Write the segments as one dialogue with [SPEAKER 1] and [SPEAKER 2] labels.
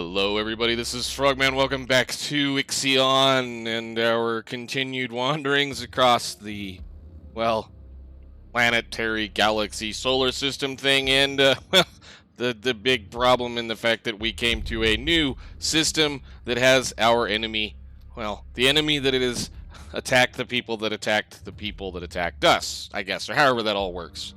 [SPEAKER 1] Hello everybody, this is Frogman. Welcome back to IXION and our continued wanderings across the, well, planetary galaxy solar system thing, and well, the big problem in the fact that we came to a new system that has our enemy, well, the enemy that it is attacked the people that attacked the people that attacked us, I guess, or however that all works.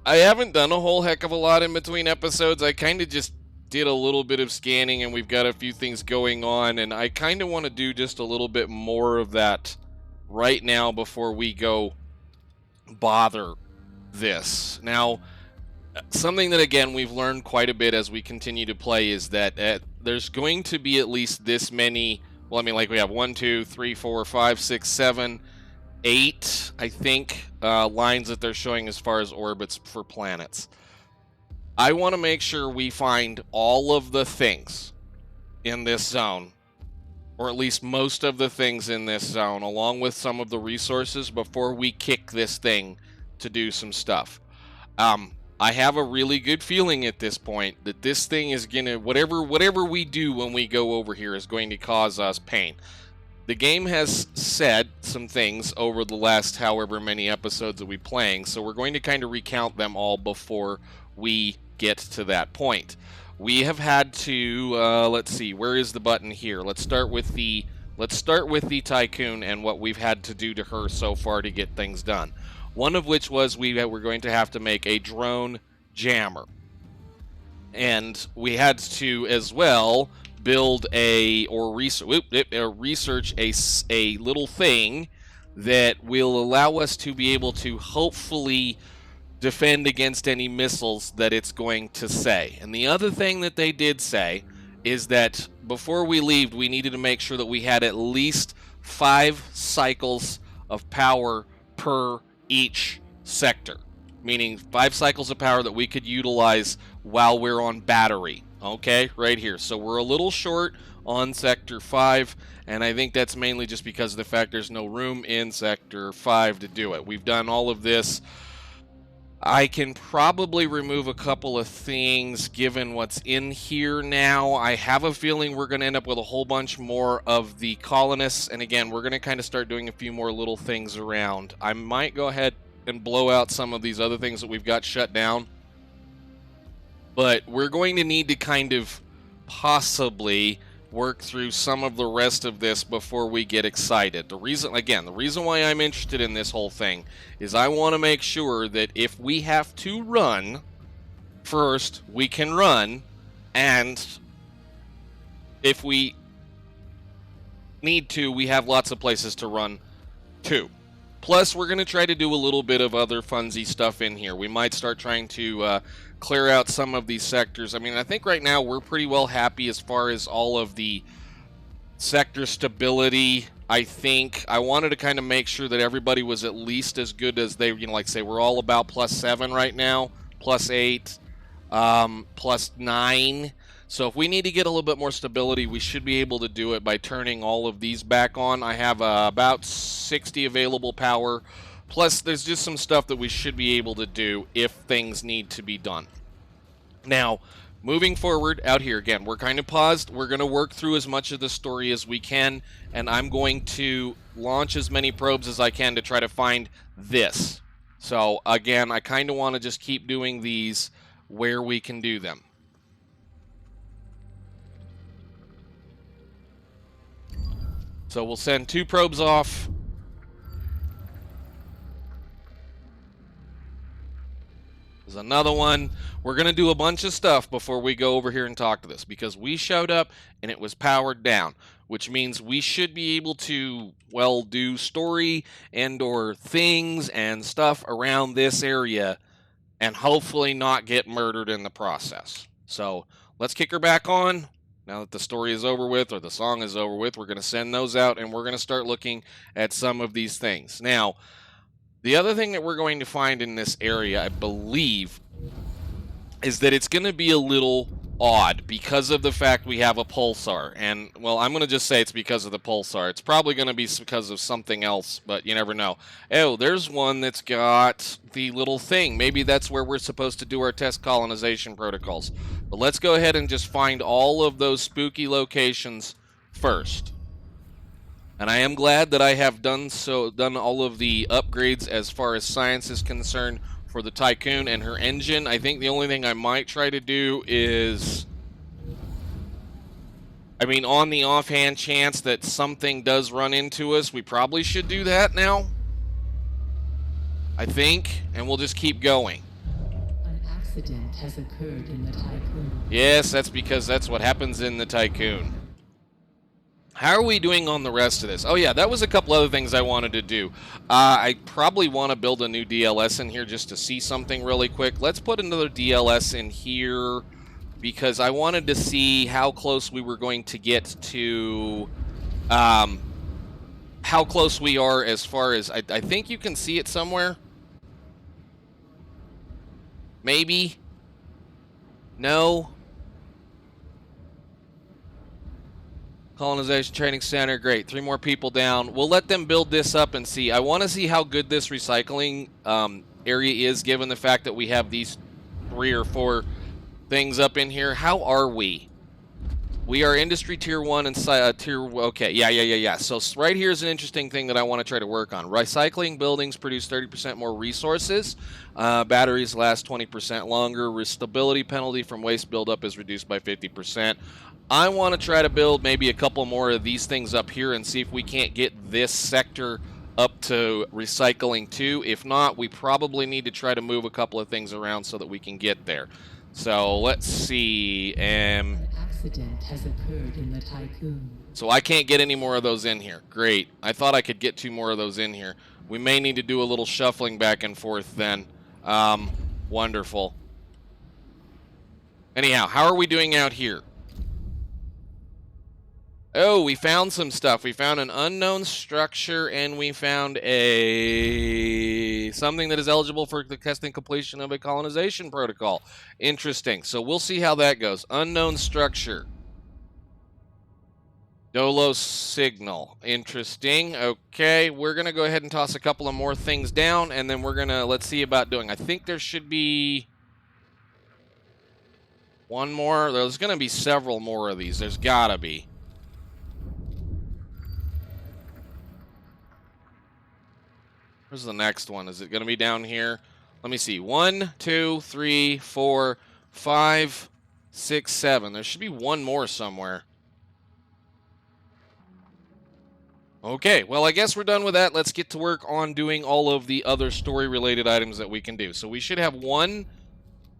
[SPEAKER 1] I haven't done a whole heck of a lot in between episodes. I kind of just did a little bit of scanning, and we've got a few things going on, and I kind of want to do just a little bit more of that right now before we go bother this. Now, something that, again, we've learned quite a bit as we continue to play is that there's going to be at least this many, well, I mean, like we have 1, 2, 3, 4, 5, 6, 7, 8, I think, lines that they're showing as far as orbits for planets. I want to make sure we find all of the things in this zone, or at least most of the things in this zone, along with some of the resources before we kick this thing to do some stuff. I have a really good feeling at this point that this thing is gonna, whatever we do when we go over here is going to cause us pain. The game has said some things over the last however many episodes that we're playing, so we're going to kind of recount them all before we get to that point. We have had to, let's see, where is the button here? Let's start with the Tiqqun and what we've had to do to her so far to get things done. One of which was we're going to have to make a drone jammer. And we had to, as well, build research a little thing that will allow us to be able to hopefully defend against any missiles that it's going to say. And the other thing that they did say is that before we leave, we needed to make sure that we had at least 5 cycles of power per each sector, meaning 5 cycles of power that we could utilize while we're on battery. Okay, right here. So we're a little short on Sector 5, and I think that's mainly just because of the fact there's no room in Sector 5 to do it. We've done all of this. I can probably remove a couple of things given what's in here now. I have a feeling we're going to end up with a whole bunch more of the colonists, and again, we're going to kind of start doing a few more little things around. I might go ahead and blow out some of these other things that we've got shut down. But we're going to need to kind of possibly work through some of the rest of this before we get excited. The reason why I'm interested in this whole thing is I want to make sure that if we have to run first, we can run, and if we need to, we have lots of places to run to. Plus, we're going to try to do a little bit of other funsy stuff in here. We might start trying to clear out some of these sectors. I mean, I think right now we're pretty well happy as far as all of the sector stability. I think I wanted to kind of make sure that everybody was at least as good as they, like say we're all about +7 right now, +8, +9. So if we need to get a little bit more stability, we should be able to do it by turning all of these back on. I have about 60 available power. Plus, there's just some stuff that we should be able to do if things need to be done. Now, moving forward out here, again, we're kind of paused. We're going to work through as much of the story as we can, and I'm going to launch as many probes as I can to try to find this. So, again, I kind of want to just keep doing these where we can do them. So we'll send 2 probes off. There's another one. We're going to do a bunch of stuff before we go over here and talk to this, because we showed up and it was powered down, which means we should be able to, well, do story and or things and stuff around this area and hopefully not get murdered in the process. So let's kick her back on. Now that the story is over with, or the song is over with, we're going to send those out, and we're going to start looking at some of these things. Now, the other thing that we're going to find in this area, I believe, is that it's going to be a little odd because of the fact we have a pulsar. And, well, I'm going to just say it's because of the pulsar. It's probably going to be because of something else, but you never know. Oh, there's one that's got the little thing. Maybe that's where we're supposed to do our test colonization protocols. But let's go ahead and just find all of those spooky locations first. And I am glad that I have done all of the upgrades as far as science is concerned for the Tiqqun and her engine. I think the only thing I might try to do is, I mean, on the offhand chance that something does run into us, we probably should do that now, I think, and we'll just keep going.
[SPEAKER 2] An accident has occurred in the Tiqqun.
[SPEAKER 1] Yes, that's because that's what happens in the Tiqqun. How are we doing on the rest of this? Oh, yeah, that was a couple other things I wanted to do. I probably want to build a new DLS in here just to see something really quick. Let's put another DLS in here because I wanted to see how close we were going to get to... how close we are as far as... I think you can see it somewhere. Maybe. No. Colonization Training Center, great. 3 more people down. We'll let them build this up and see. I want to see how good this recycling area is, given the fact that we have these 3 or 4 things up in here. How are we? We are industry tier 1 and tier... Okay, yeah. So right here is an interesting thing that I want to try to work on. Recycling buildings produce 30% more resources. Batteries last 20% longer. Stability penalty from waste buildup is reduced by 50%. I want to try to build maybe a couple more of these things up here and see if we can't get this sector up to recycling too. If not, we probably need to try to move a couple of things around so that we can get there. So let's see.
[SPEAKER 2] An accident has occurred in the Tiqqun.
[SPEAKER 1] So I can't get any more of those in here. Great. I thought I could get 2 more of those in here. We may need to do a little shuffling back and forth then. Wonderful. Anyhow, how are we doing out here? Oh, we found some stuff. We found an unknown structure, and we found something that is eligible for the testing completion of a colonization protocol. Interesting. So we'll see how that goes. Unknown structure. DOLOS signal. Interesting. Okay, we're going to go ahead and toss a couple of more things down, and then we're going to, let's see about doing. I think there should be one more. There's going to be several more of these. There's got to be. Where's the next one? Is it going to be down here? Let me see. 1, 2, 3, 4, 5, 6, 7. There should be one more somewhere. Okay, well, I guess we're done with that. Let's get to work on doing all of the other story-related items that we can do. So we should have one.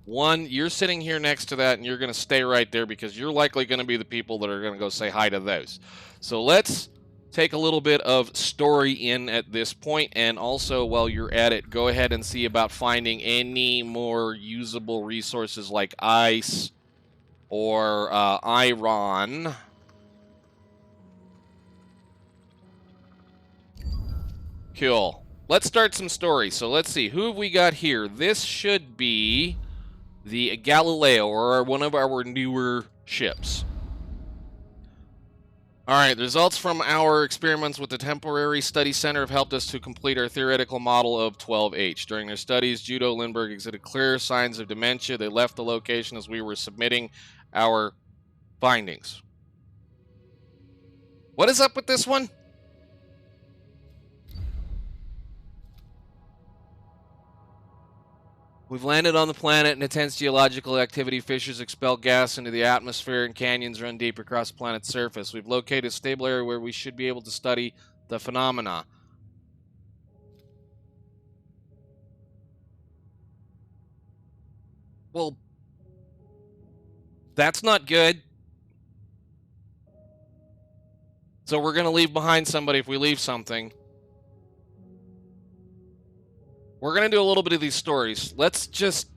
[SPEAKER 1] You're sitting here next to that, and you're going to stay right there because you're likely going to be the people that are going to go say hi to those. So let's take a little bit of story in at this point, and also while you're at it, go ahead and see about finding any more usable resources like ice or iron. Cool. Let's start some stories. So let's see, who have we got here? This should be the Galileo, or one of our newer ships. All right, the results from our experiments with the Temporary Study Center have helped us to complete our theoretical model of 12H. During their studies, Judo Lindbergh exhibited clear signs of dementia. They left the location as we were submitting our findings. What is up with this one? We've landed on the planet in intense geological activity. Fissures expel gas into the atmosphere and canyons run deep across the planet's surface. We've located a stable area where we should be able to study the phenomena. Well, that's not good. So we're going to leave behind somebody if we leave something. We're going to do a little bit of these stories. Let's just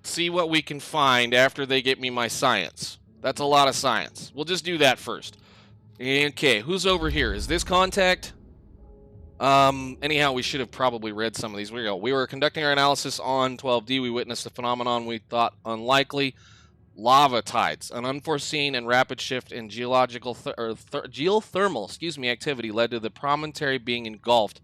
[SPEAKER 1] see what we can find after they get me my science. That's a lot of science. We'll just do that first. Okay, who's over here? Is this contact? Anyhow, we should have probably read some of these. We were conducting our analysis on 12D. We witnessed a phenomenon we thought unlikely. lava tides. An unforeseen and rapid shift in geothermal, activity led to the promontory being engulfed.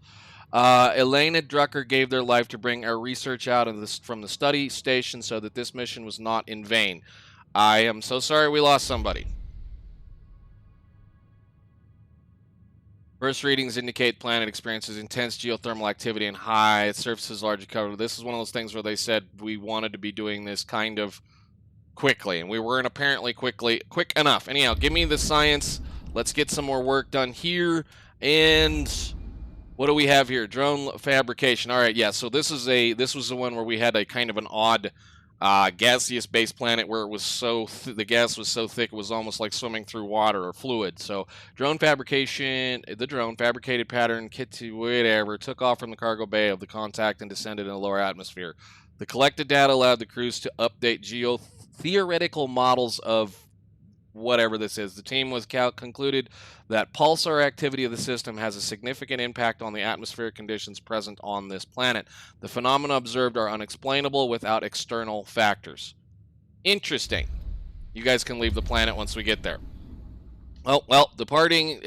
[SPEAKER 1] Elaine and Drucker gave their life to bring our research out of this from the study station so that this mission was not in vain. I am so sorry we lost somebody. First readings indicate planet experiences intense geothermal activity and high surfaces largely covered. This is one of those things where they said we wanted to be doing this kind of quickly, and we weren't apparently quick enough. Anyhow, give me the science. Let's get some more work done here. And what do we have here? Drone fabrication. All right, yeah. So this was the one where we had a kind of an odd gaseous base planet where it was the gas was so thick it was almost like swimming through water or fluid. So drone fabrication, the drone fabricated pattern kit to whatever took off from the cargo bay of the contact and descended in the lower atmosphere. The collected data allowed the crews to update geotheoretical models of whatever this is. The team was concluded that pulsar activity of the system has a significant impact on the atmospheric conditions present on this planet. The phenomena observed are unexplainable without external factors. Interesting. You guys can leave the planet once we get there. Well, departing.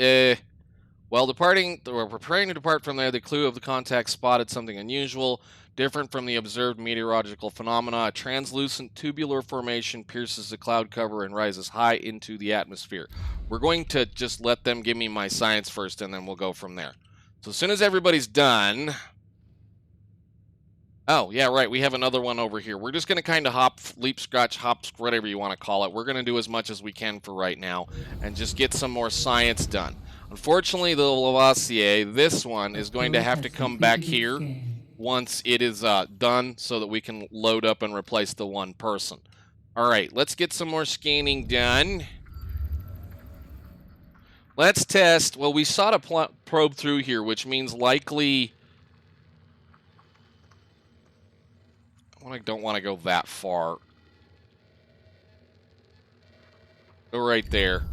[SPEAKER 1] While departing, or preparing to depart from there, the crew of the contact spotted something unusual, different from the observed meteorological phenomena. A translucent tubular formation pierces the cloud cover and rises high into the atmosphere. We're going to just let them give me my science first, and then we'll go from there. So as soon as everybody's done... Oh, yeah, right, we have another one over here. We're just going to kind of hop, leap, scratch, hop, whatever you want to call it. We're going to do as much as we can for right now and just get some more science done. Unfortunately, the Lavoisier, this one is going to have to come back here once it is done so that we can load up and replace the one person. All right, let's get some more scanning done. Let's test. Well, we saw a probe through here, which means likely... I don't want to go that far. Go right there.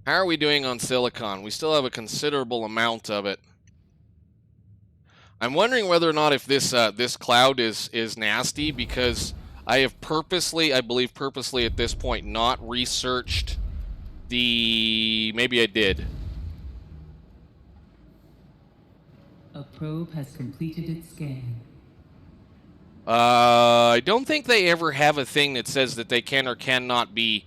[SPEAKER 1] How are we doing on silicon? We still have a considerable amount of it. I'm wondering whether or not if this this cloud is nasty, because I have purposely, I believe purposely at this point, not researched the... Maybe I did.
[SPEAKER 2] A probe has completed its scan.
[SPEAKER 1] I don't think they ever have a thing that says that they can or cannot be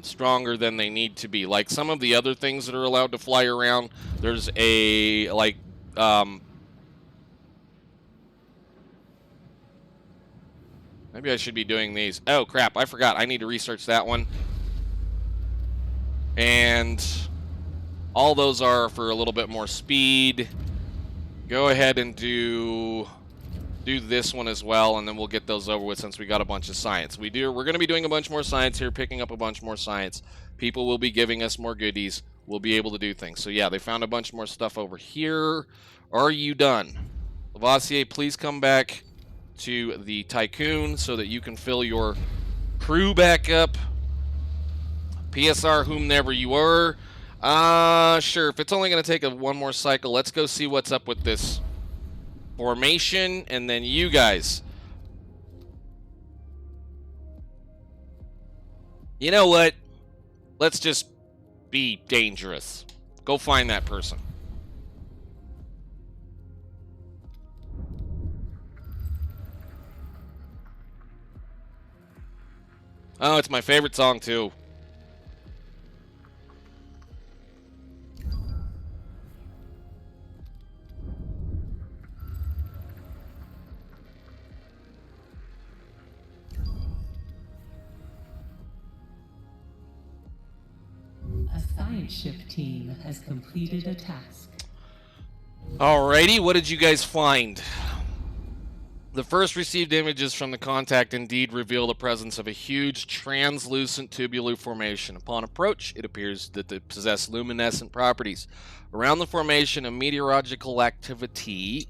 [SPEAKER 1] stronger than they need to be. Like some of the other things that are allowed to fly around, there's a, like, maybe I should be doing these. Oh, crap, I forgot. I need to research that one. And all those are for a little bit more speed. Go ahead and do this one as well, and then we'll get those over with since we got a bunch of science. We're going to be doing a bunch more science here, picking up a bunch more science. People will be giving us more goodies. We'll be able to do things. So yeah, they found a bunch more stuff over here. Are you done? Lavoisier, please come back to the Tiqqun so that you can fill your crew back up. PSR, whomever you were. Sure, if it's only going to take one more cycle, let's go see what's up with this formation, and then you guys. You know what? Let's just be dangerous. Go find that person. Oh, it's my favorite song too.
[SPEAKER 2] Science ship team has completed a task.
[SPEAKER 1] Alrighty, what did you guys find? The first received images from the contact indeed reveal the presence of a huge translucent tubular formation. Upon approach, it appears that they possess luminescent properties. Around the formation, a meteorological activity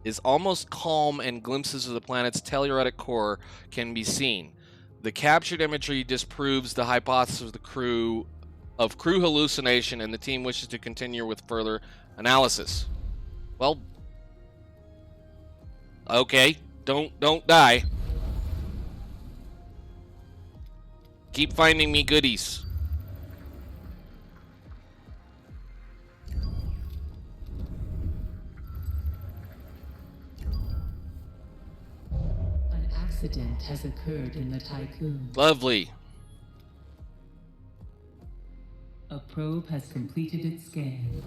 [SPEAKER 1] is almost calm, and glimpses of the planet's telluric core can be seen. The captured imagery disproves the hypothesis of the crew hallucination, and the team wishes to continue with further analysis. Well, okay, don't die. Keep finding me goodies.
[SPEAKER 2] An accident has occurred in the Tiqqun.
[SPEAKER 1] Lovely.
[SPEAKER 2] A probe has completed its scan.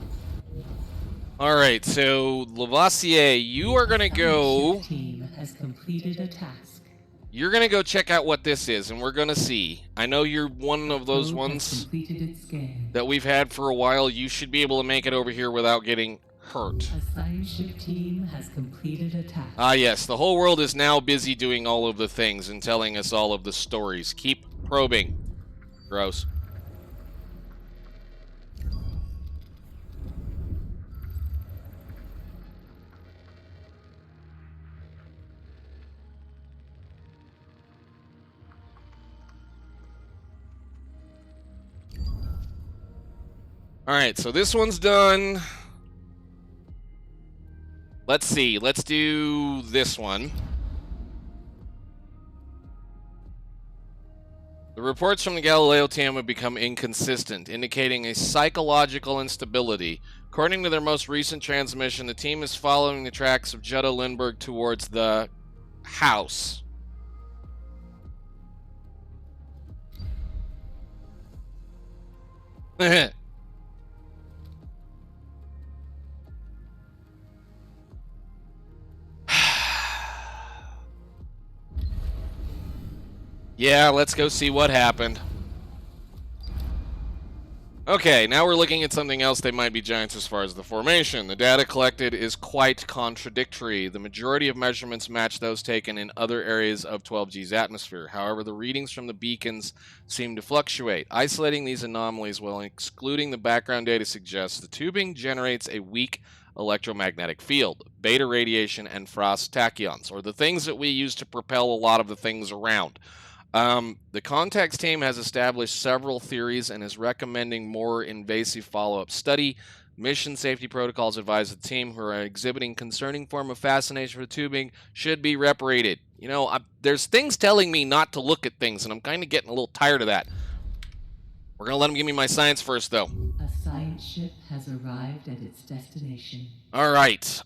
[SPEAKER 1] All right, so Lavoisier, you are going to go...
[SPEAKER 2] Ship team has completed a task.
[SPEAKER 1] You're going to go check out what this is, and we're going to see. I know you're one of those
[SPEAKER 2] Probe has
[SPEAKER 1] ones
[SPEAKER 2] completed its scan.
[SPEAKER 1] that we've had for a while. You should be able to make it over here without getting hurt.
[SPEAKER 2] A science ship team has completed a task.
[SPEAKER 1] Ah, yes, the whole world is now busy doing all of the things and telling us all of the stories. Keep probing. Gross. All right, so this one's done. Let's see. Let's do this one. The reports from the Galileo team have become inconsistent, indicating a psychological instability. According to their most recent transmission, the team is following the tracks of Jutta Lindbergh towards the house. Yeah, let's go see what happened. Okay, now we're looking at something else. They might be giants as far as the formation. The data collected is quite contradictory. The majority of measurements match those taken in other areas of 12G's atmosphere. However, the readings from the beacons seem to fluctuate. Isolating these anomalies while excluding the background data suggests the tubing generates a weak electromagnetic field, beta radiation, and frost tachyons, or the things that we use to propel a lot of the things around. The contacts team has established several theories and is recommending more invasive follow-up study. Mission safety protocols advise the team who are exhibiting concerning form of fascination for tubing should be reparated. You know, there's things telling me not to look at things, and I'm kind of getting a little tired of that. We're going to let them give me my science first, though.
[SPEAKER 2] A science ship has arrived at its destination.
[SPEAKER 1] All right.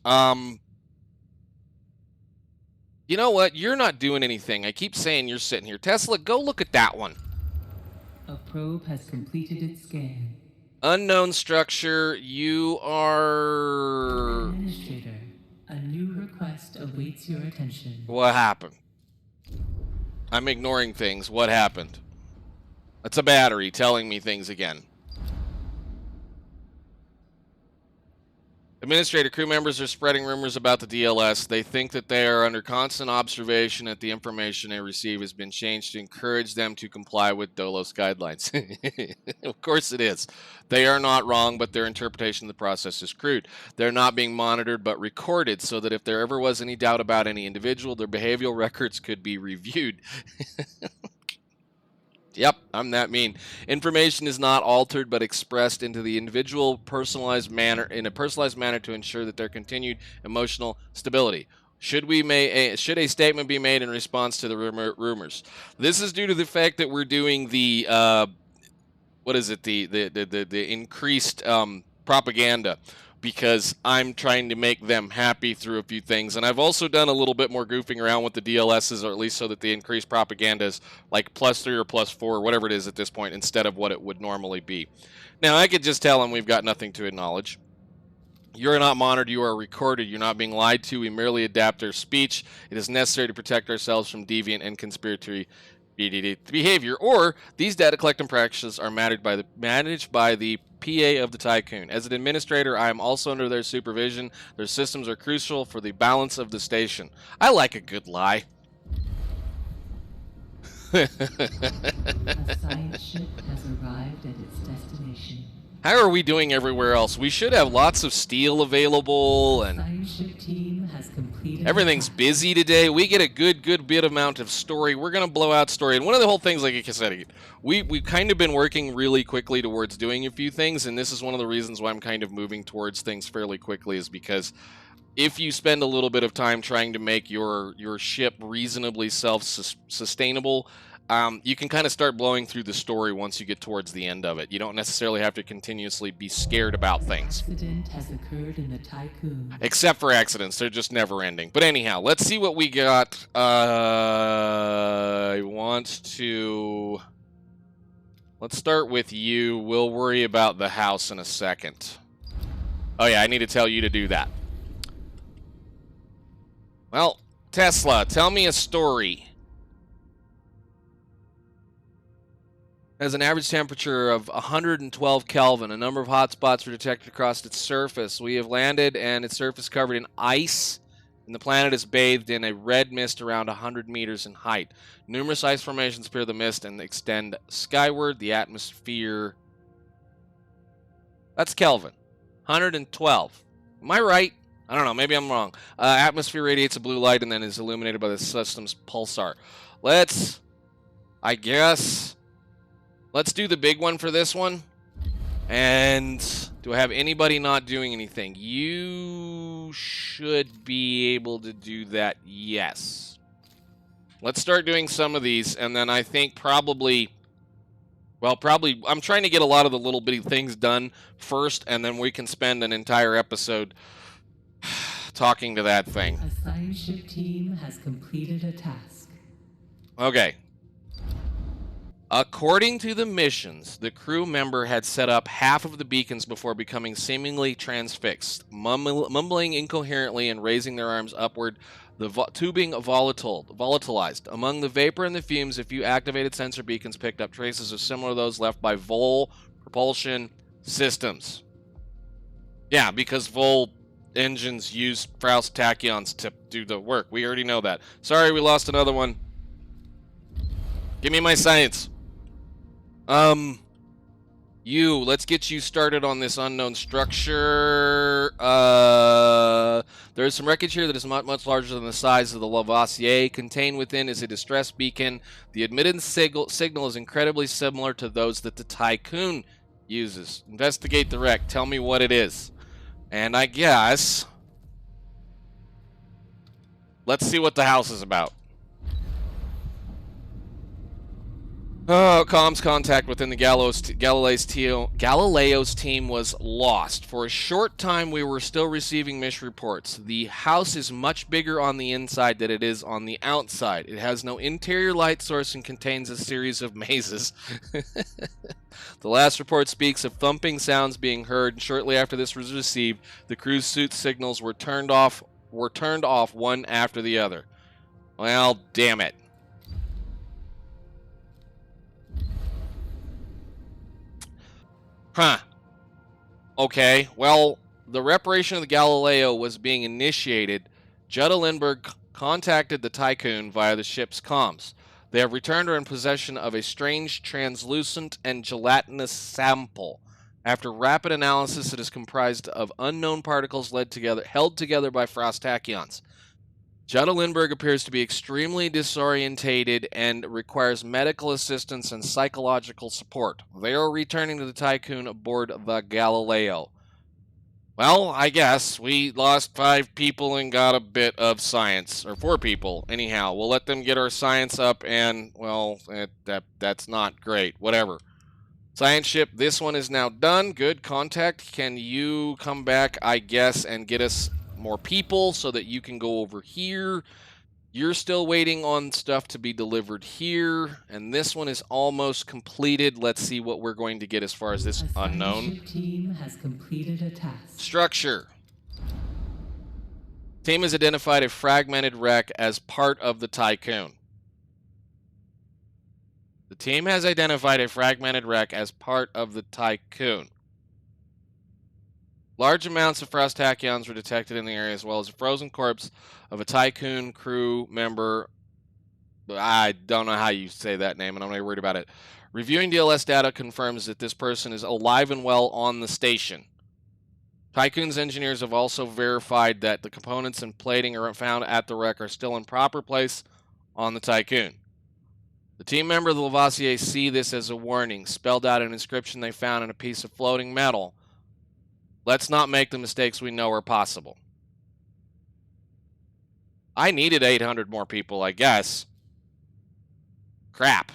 [SPEAKER 1] You know what? You're not doing anything. I keep saying you're sitting here. Tesla, go look at that one.
[SPEAKER 2] A probe has completed its scan.
[SPEAKER 1] Unknown structure. You are...
[SPEAKER 2] Administrator, a new request awaits your attention.
[SPEAKER 1] What happened? I'm ignoring things. What happened? It's a battery telling me things again. Administrator, crew members are spreading rumors about the DLS. They think that they are under constant observation, that the information they receive has been changed to encourage them to comply with DOLOS guidelines. Of course it is. They are not wrong, but their interpretation of the process is crude. They're not being monitored, but recorded, so that if there ever was any doubt about any individual, their behavioral records could be reviewed. Yep, I'm that mean. Information is not altered but expressed into the individual personalized manner to ensure that their continued emotional stability. Should a statement be made in response to the rumors? This is due to the fact that we're doing the the increased propaganda, because I'm trying to make them happy through a few things. And I've also done a little bit more goofing around with the DLSs, or at least so that the increased propaganda is like +3 or +4, or whatever it is at this point, instead of what it would normally be. Now, I could just tell them we've got nothing to acknowledge. You're not monitored, you are recorded, you're not being lied to, we merely adapt our speech. It is necessary to protect ourselves from deviant and conspiratory behavior, or these data collecting practices are managed by the PA of the Tiqqun. As an administrator, I am also under their supervision. Their systems are crucial for the balance of the station. I like a good lie.
[SPEAKER 2] A science ship has arrived at its destination.
[SPEAKER 1] How are we doing everywhere else? We should have lots of steel available, and
[SPEAKER 2] Science ship team has completed.
[SPEAKER 1] everything's busy today. We get a good bit amount of story. We're gonna blow out story, and one of the whole things, like I said, we've kind of been working really quickly towards doing a few things, and this is one of the reasons why I'm kind of moving towards things fairly quickly, is because if you spend a little bit of time trying to make your ship reasonably self-sustainable, you can kind of start blowing through the story once you get towards the end of it. You don't necessarily have to continuously be scared about things.
[SPEAKER 2] Accident has occurred in the Tiqqun.
[SPEAKER 1] Except for accidents. They're just never ending. But anyhow, let's see what we got. I want to... Let's start with you. We'll worry about the house in a second. Oh yeah, I need to tell you to do that. Well, Tesla, tell me a story. Has an average temperature of 112 Kelvin. A number of hotspots were detected across its surface. We have landed and its surface covered in ice, and the planet is bathed in a red mist around 100 meters in height. Numerous ice formations appear in the mist and extend skyward. The atmosphere... That's Kelvin. 112. Am I right? I don't know. Maybe I'm wrong. Atmosphere radiates a blue light and then is illuminated by the system's pulsar. Let's... I guess... Let's do the big one for this one. And do I have anybody not doing anything? You should be able to do that. Yes. Let's start doing some of these, and then I think probably... Well, probably... I'm trying to get a lot of the little bitty things done first, and then we can spend an entire episode talking to that thing.
[SPEAKER 2] A science ship team has completed a task.
[SPEAKER 1] Okay. According to the missions, the crew member had set up half of the beacons before becoming seemingly transfixed, mumbling incoherently and raising their arms upward, the tubing volatilized. Among the vapor and the fumes, a few activated sensor beacons picked up traces of similar to those left by Vol propulsion systems. Yeah, because Vol engines use Faust tachyons to do the work. We already know that. Sorry, we lost another one. Give me my science. Let's get you started on this unknown structure. There is some wreckage here that is much larger than the size of the Lavoisier. Contained within is a distress beacon. The admittance signal is incredibly similar to those that the Tiqqun uses. Investigate the wreck. Tell me what it is. And I guess... Let's see what the house is about. Oh, comms contact within the Galileo's team was lost. For a short time, we were still receiving misreports. The house is much bigger on the inside than it is on the outside. It has no interior light source and contains a series of mazes. The last report speaks of thumping sounds being heard, and shortly after this was received, the crew's suit signals were turned off one after the other. Well, damn it. Huh. Okay, well, the reparation of the Galileo was being initiated. Jutta Lindbergh contacted the Tiqqun via the ship's comms. They have returned her in possession of a strange, translucent, and gelatinous sample. After rapid analysis, it is comprised of unknown particles held together by Faust tachyons. Jutta Lindbergh appears to be extremely disorientated and requires medical assistance and psychological support. They are returning to the Tiqqun aboard the Galileo. Well, I guess we lost 5 people and got a bit of science. Or 4 people. Anyhow, we'll let them get our science up and, well, that's not great. Whatever. Science ship, this one is now done. Good contact. Can you come back, I guess, and get us more people so that you can go over here? You're still waiting on stuff to be delivered here, and this one is almost completed. Let's see what we're going to get as far as this unknown.
[SPEAKER 2] Team has completed a task.
[SPEAKER 1] Structure. Team has identified a fragmented wreck as part of the Tiqqun. The team has identified a fragmented wreck as part of the Tiqqun. Large amounts of Faust tachyons were detected in the area, as well as a frozen corpse of a Tiqqun crew member. I don't know how you say that name, and I'm not worried about it. Reviewing DLS data confirms that this person is alive and well on the station. Tiqqun's engineers have also verified that the components and plating found at the wreck are still in proper place on the Tiqqun. The team member of the Lavoisier see this as a warning, spelled out an inscription they found in a piece of floating metal. Let's not make the mistakes we know are possible. I needed 800 more people, I guess. Crap.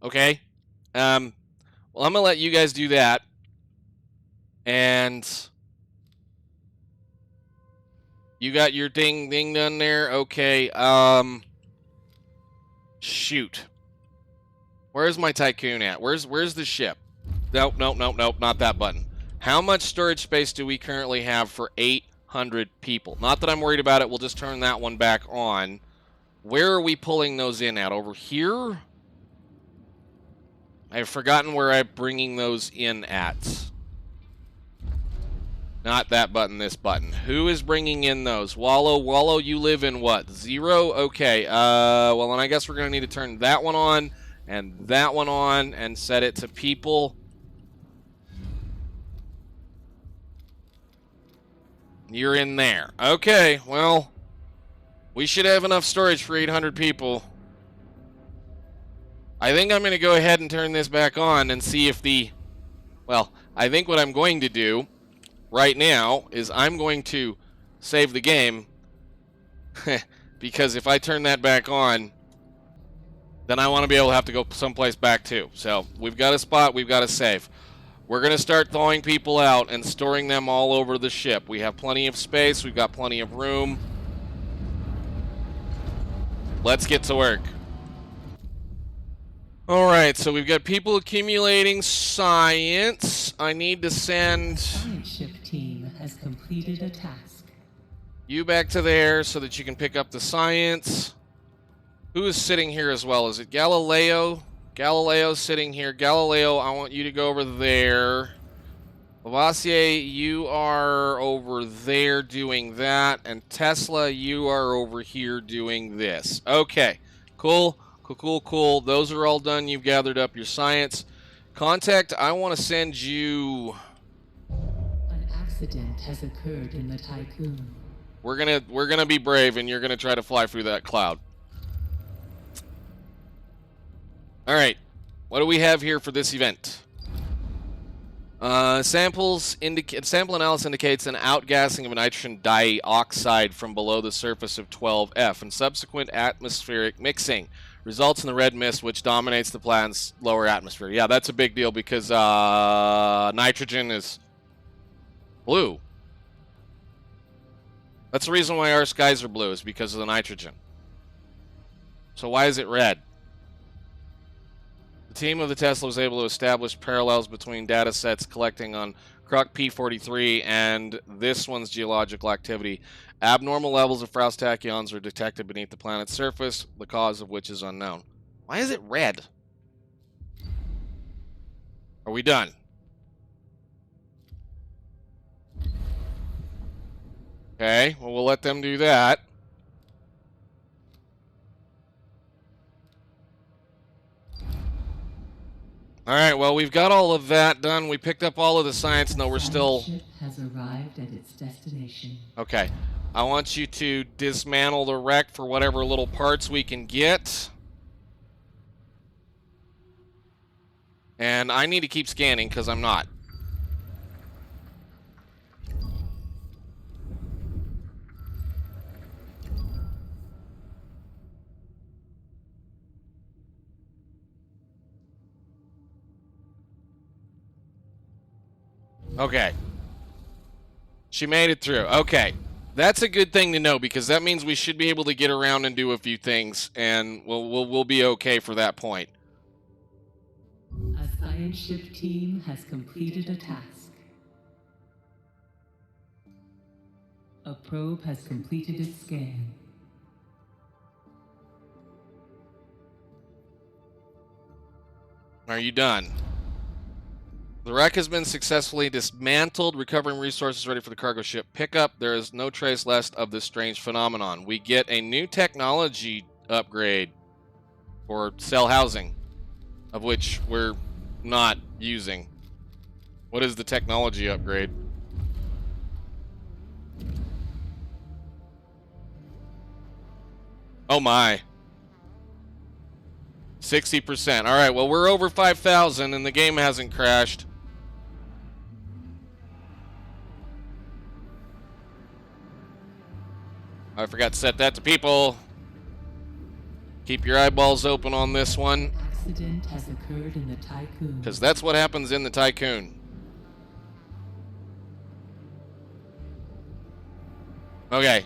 [SPEAKER 1] Okay. Well, I'm gonna let you guys do that. And you got your thing done there? Okay. Shoot. Where's my Tiqqun at? Where's the ship? Nope, not that button. How much storage space do we currently have for 800 people? Not that I'm worried about it. We'll just turn that one back on. Where are we pulling those in at? Over here? I've forgotten where I'm bringing those in at. Not that button, this button. Who is bringing in those? Wallow, you live in what? 0? Okay, well, then I guess we're going to need to turn that one on and that one on and set it to people. You're in there. Okay, well, we should have enough storage for 800 people. I think I'm going to go ahead and turn this back on and see if the... Well, I think what I'm going to do right now is I'm going to save the game because if I turn that back on, then I want to be able to have to go someplace back too. So we've got a spot, we've got to save. We're going to start thawing people out and storing them all over the ship. We have plenty of space, we've got plenty of room. Let's get to work. Alright, so we've got people accumulating science. I need to send...
[SPEAKER 2] Science ship team has completed a task.
[SPEAKER 1] You back to there so that you can pick up the science. Who is sitting here as well? Is it Galileo? Galileo's sitting here. Galileo, I want you to go over there. Lavoisier, you are over there doing that. And Tesla, you are over here doing this. Okay, cool. Cool. Those are all done. You've gathered up your science. Contact, I want to send you...
[SPEAKER 2] An accident has occurred in the Tiqqun.
[SPEAKER 1] We're gonna be brave, and you're gonna try to fly through that cloud. All right, what do we have here for this event? Sample analysis indicates an outgassing of nitrogen dioxide from below the surface of 12F, and subsequent atmospheric mixing results in the red mist, which dominates the planet's lower atmosphere. Yeah, that's a big deal because nitrogen is blue. That's the reason why our skies are blue, is because of the nitrogen. So why is it red? The team of the Tesla was able to establish parallels between data sets collecting on Croc P43 and this one's geological activity. Abnormal levels of frost tachyons are detected beneath the planet's surface, the cause of which is unknown. Why is it red? Are we done? Okay, well, we'll let them do that. All right, well, we've got all of that done. We picked up all of the science. No, we're still...
[SPEAKER 2] The ship has arrived at its destination.
[SPEAKER 1] Okay. I want you to dismantle the wreck for whatever little parts we can get. And I need to keep scanning because I'm not. Okay. She made it through. Okay. That's a good thing to know because that means we should be able to get around and do a few things, and we'll be okay for that point.
[SPEAKER 2] A science ship team has completed a task. A probe has completed its scan.
[SPEAKER 1] Are you done? The wreck has been successfully dismantled, recovering resources ready for the cargo ship pickup. There is no trace left of this strange phenomenon. We get a new technology upgrade for cell housing, of which we're not using. What is the technology upgrade? Oh my. 60%. All right, well, we're over 5,000 and the game hasn't crashed. I forgot to set that to people. Keep your eyeballs open on this one.
[SPEAKER 2] Accident has occurred in the Tiqqun.
[SPEAKER 1] Because that's what happens in the Tiqqun. Okay.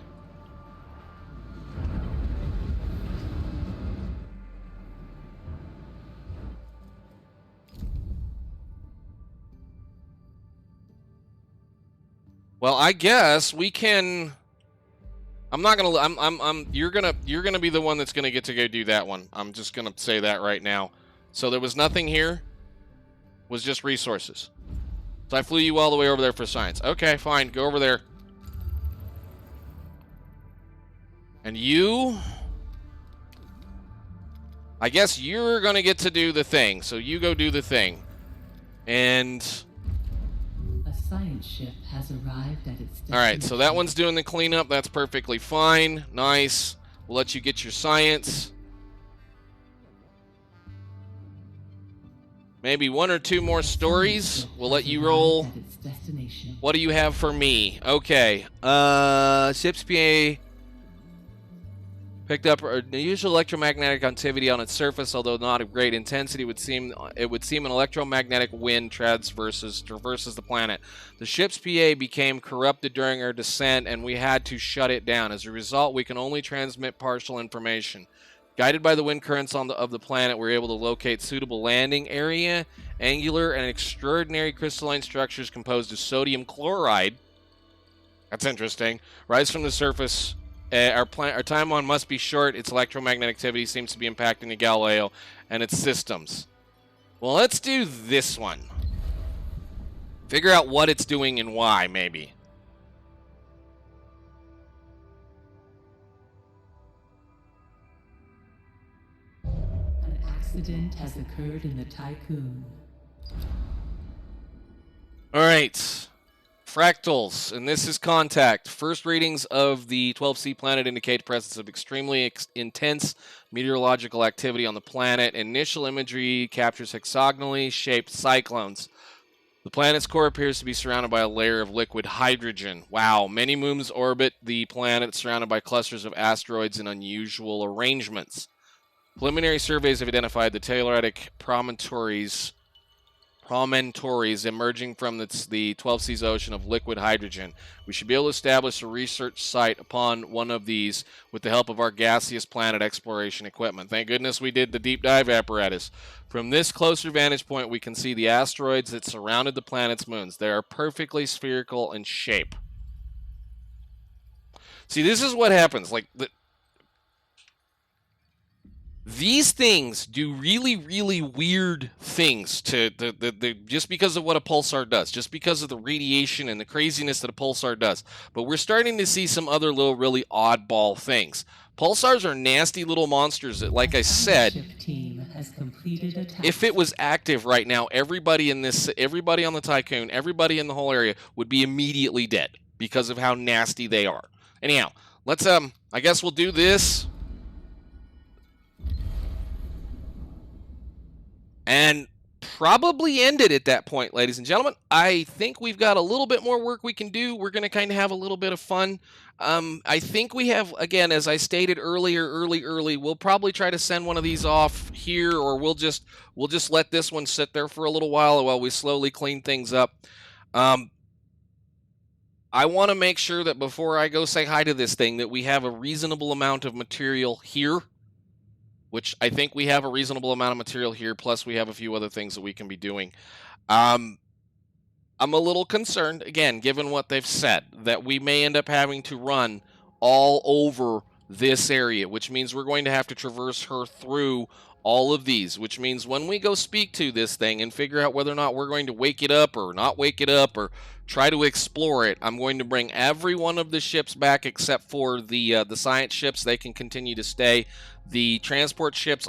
[SPEAKER 1] Well, I guess we can. I'm not gonna. You're gonna be the one that's gonna get to go do that one. I'm just gonna say that right now. So there was nothing here. Was just resources. So I flew you all the way over there for science. Okay, fine. Go over there. And you. I guess you're gonna get to do the thing. So you go do the thing. And.
[SPEAKER 2] A science ship has arrived at its destination.
[SPEAKER 1] Alright, so that one's doing the cleanup. That's perfectly fine. Nice. We'll let you get your science. Maybe one or two more stories. We'll let you roll. What do you have for me? Okay. Ship's PA picked up unusual electromagnetic activity on its surface, although not of great intensity. It would seem an electromagnetic wind traverses the planet. The ship's PA became corrupted during our descent, and we had to shut it down. As a result, we can only transmit partial information. Guided by the wind currents of the planet, we're able to locate suitable landing area. Angular and extraordinary crystalline structures composed of sodium chloride. That's interesting. Rise from the surface. Our time on must be short. Its electromagnetic activity seems to be impacting the Galileo and its systems. Well, let's do this one. Figure out what it's doing and why, maybe.
[SPEAKER 2] An accident has occurred in the Tiqqun.
[SPEAKER 1] All right. Fractals, and this is contact. First readings of the 12C planet indicate presence of extremely intense meteorological activity on the planet. Initial imagery captures hexagonally shaped cyclones. The planet's core appears to be surrounded by a layer of liquid hydrogen. Wow, many moons orbit the planet surrounded by clusters of asteroids in unusual arrangements. Preliminary surveys have identified the telluric promontories emerging from the 12C's ocean of liquid hydrogen. We should be able to establish a research site upon one of these with the help of our gaseous planet exploration equipment. Thank goodness we did the deep dive apparatus. From this closer vantage point, we can see the asteroids that surrounded the planet's moons. They are perfectly spherical in shape. See, this is what happens. These things do really, really weird things just because of what a pulsar does, just because of the radiation and the craziness that a pulsar does. But we're starting to see some other little really oddball things. Pulsars are nasty little monsters that, like I said, if it was active right now, everybody on the Tiqqun, everybody in the whole area would be immediately dead because of how nasty they are. Anyhow, let's I guess we'll do this. And probably end it at that point, ladies and gentlemen. I think we've got a little bit more work we can do. We're going to kind of have a little bit of fun. I think we have, again, as I stated earlier, we'll probably try to send one of these off here, or we'll just let this one sit there for a little while we slowly clean things up. I want to make sure that before I go say hi to this thing, that we have a reasonable amount of material here. Which I think we have a reasonable amount of material here, plus we have a few other things that we can be doing. I'm a little concerned, again, given what they've said, that we may end up having to run all over this area, which means we're going to have to traverse her through all of these, which means when we go speak to this thing and figure out whether or not we're going to wake it up or not wake it up or try to explore it, I'm going to bring every one of the ships back except for the science ships. They can continue to stay. The transport ships,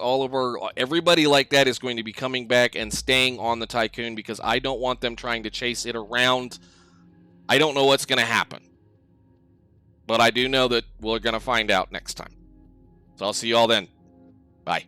[SPEAKER 1] everybody like that is going to be coming back and staying on the Tiqqun because I don't want them trying to chase it around. I don't know what's going to happen. But I do know that we're going to find out next time. So I'll see you all then. Bye.